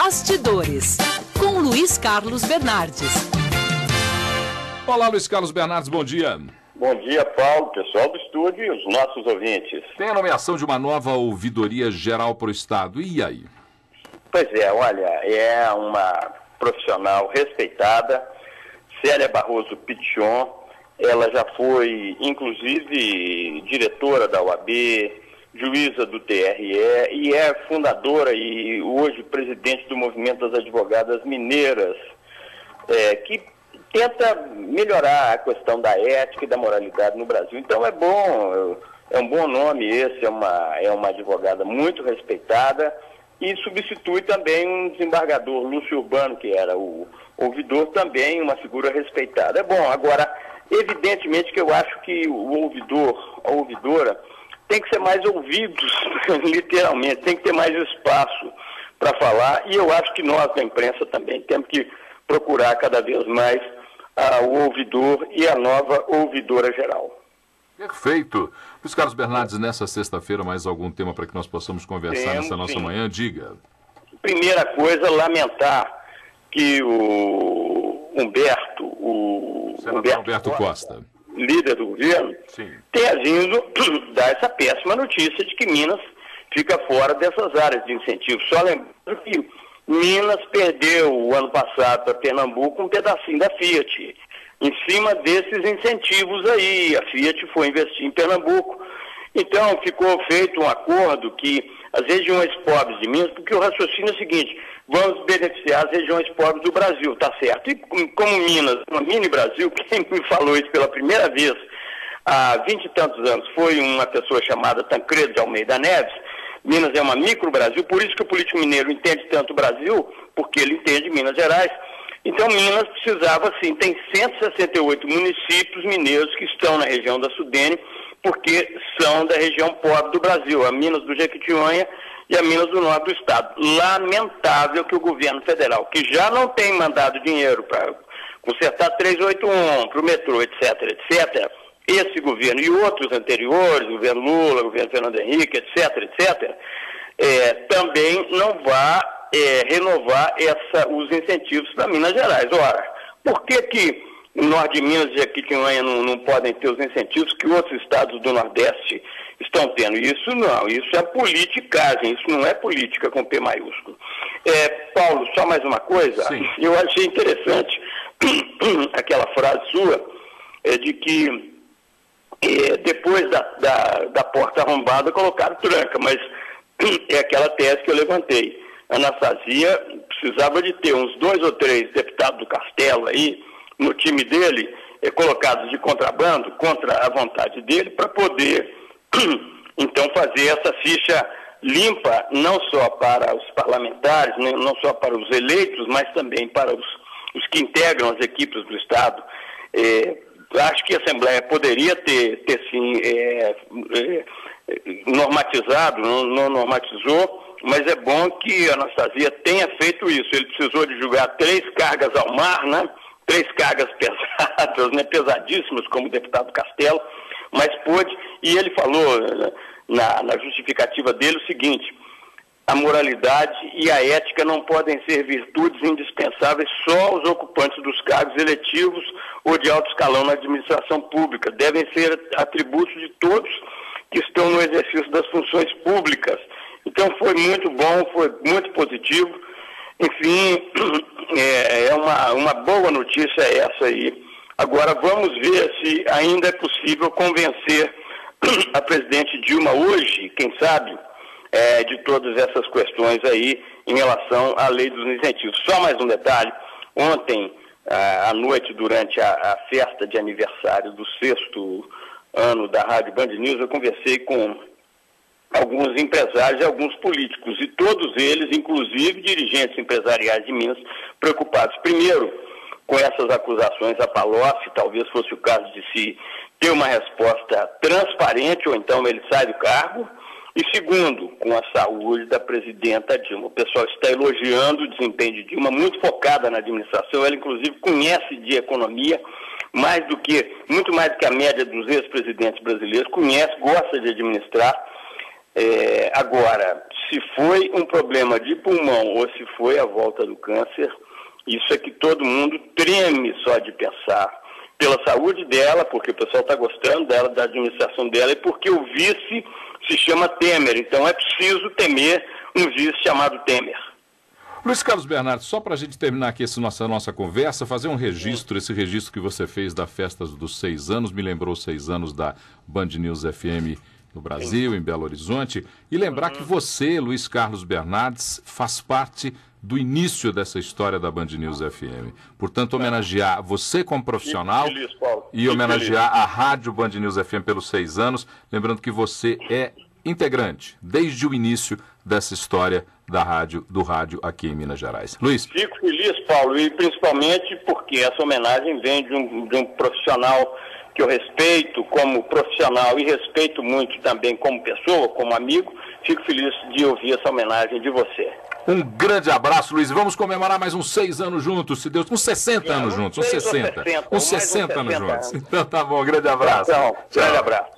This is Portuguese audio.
Bastidores, com Luiz Carlos Bernardes. Olá, Luiz Carlos Bernardes, bom dia. Bom dia, Paulo, pessoal do estúdio e os nossos ouvintes. Tem a nomeação de uma nova ouvidoria geral para o Estado, e aí? Pois é, olha, é uma profissional respeitada, Célia Barroso Pichon. Ela já foi, inclusive, diretora da OAB, juíza do TRE e é fundadora e hoje presidente do Movimento das Advogadas Mineiras, que tenta melhorar a questão da ética e da moralidade no Brasil. Então é bom, é um bom nome esse, é uma advogada muito respeitada e substitui também um desembargador, Lúcio Urbano, que era o ouvidor, também uma figura respeitada. É bom, agora, evidentemente que eu acho que o ouvidor, a ouvidora, tem que ser mais ouvidos, literalmente, tem que ter mais espaço para falar e eu acho que nós da imprensa também temos que procurar cada vez mais o ouvidor e a nova ouvidora geral. Perfeito. Luiz Carlos Bernardes, nessa sexta-feira, mais algum tema para que nós possamos conversar nessa nossa manhã? Diga. Primeira coisa, lamentar que o Humberto Costa, líder do governo, tenha vindo dar essa péssima notícia de que Minas fica fora dessas áreas de incentivo. Só lembrando que Minas perdeu o ano passado para Pernambuco um pedacinho da Fiat. Em cima desses incentivos aí, a Fiat foi investir em Pernambuco. Então ficou feito um acordo que as regiões pobres de Minas, porque o raciocínio é o seguinte: vamos beneficiar as regiões pobres do Brasil, tá certo? E como Minas, uma mini Brasil, quem me falou isso pela primeira vez há 20 e tantos anos foi uma pessoa chamada Tancredo de Almeida Neves. Minas é uma micro Brasil, por isso que o político mineiro entende tanto o Brasil, porque ele entende Minas Gerais. Então Minas precisava, sim, tem 168 municípios mineiros que estão na região da Sudene, porque são da região pobre do Brasil, a Minas do Jequitinhonha e a Minas do Norte do Estado. Lamentável que o governo federal, que já não tem mandado dinheiro para consertar 381, para o metrô, etc., etc., esse governo e outros anteriores, governo Lula, governo Fernando Henrique, etc., também não vá renovar os incentivos para Minas Gerais. Ora, por que o norte de Minas e Jequitinhonha não podem ter os incentivos que outros estados do Nordeste estão tendo? Isso não, isso é politicagem, isso não é política com P maiúsculo. Paulo, só mais uma coisa. Sim. Eu achei interessante aquela frase sua de que depois da porta arrombada colocaram tranca, mas é aquela tese que eu levantei. Anastasia precisava de ter uns 2 ou 3 deputados do Castelo aí no time dele, colocados de contrabando, contra a vontade dele, para poder então fazer essa ficha limpa, não só para os parlamentares, não só para os eleitos, mas também para os que integram as equipes do Estado. Acho que a Assembleia poderia ter sim, normatizado, não normatizou, mas é bom que a Anastasia tenha feito isso. Ele precisou de julgar 3 cargas ao mar, né? 3 cargas pesadas, né? Pesadíssimas, como o deputado Castelo, mas pôde, e ele falou na justificativa dele o seguinte: a moralidade e a ética não podem ser virtudes indispensáveis só aos ocupantes dos cargos eletivos ou de alto escalão na administração pública. Devem ser atributos de todos que estão no exercício das funções públicas. Então foi muito bom, foi muito positivo. Enfim, é uma boa notícia essa aí. Agora vamos ver se ainda é possível convencer a presidente Dilma hoje, quem sabe, de todas essas questões aí em relação à lei dos incentivos. Só mais um detalhe: ontem à noite, durante a festa de aniversário do 6º ano da Rádio Band News, eu conversei com alguns empresários e alguns políticos, e todos eles, inclusive dirigentes empresariais de Minas, preocupados, primeiro, com essas acusações a Palocci, talvez fosse o caso de se ter uma resposta transparente, ou então ele sai do cargo, e segundo, com a saúde da presidenta Dilma. O pessoal está elogiando o desempenho de Dilma, muito focada na administração. Ela, inclusive, conhece de economia, muito mais do que a média dos ex-presidentes brasileiros, conhece, gosta de administrar. Agora, se foi um problema de pulmão ou se foi a volta do câncer, isso é que todo mundo treme só de pensar. Pela saúde dela, porque o pessoal está gostando dela, da administração dela, e porque o vice se chama Temer. Então é preciso temer um vice chamado Temer. Luiz Carlos Bernardes, só para a gente terminar aqui essa nossa conversa, fazer um registro, esse registro que você fez da festa dos 6 anos, me lembrou 6 anos da Band News FM no Brasil, em Belo Horizonte, e lembrar que você, Luiz Carlos Bernardes, faz parte do início dessa história da Band News FM. Portanto, homenagear você como profissional e homenagear a Rádio Band News FM pelos 6 anos, lembrando que você é integrante desde o início dessa história do rádio aqui em Minas Gerais. Luiz. Fico feliz, Paulo, e principalmente porque essa homenagem vem de um profissional que eu respeito como profissional e respeito muito também como pessoa, como amigo. Fico feliz de ouvir essa homenagem de você. Um grande abraço, Luiz. Vamos comemorar mais uns 6 anos juntos, se Deus... Uns 60 anos juntos, uns 60. Uns 60 anos juntos. Então tá bom, grande abraço. Então, grande abraço.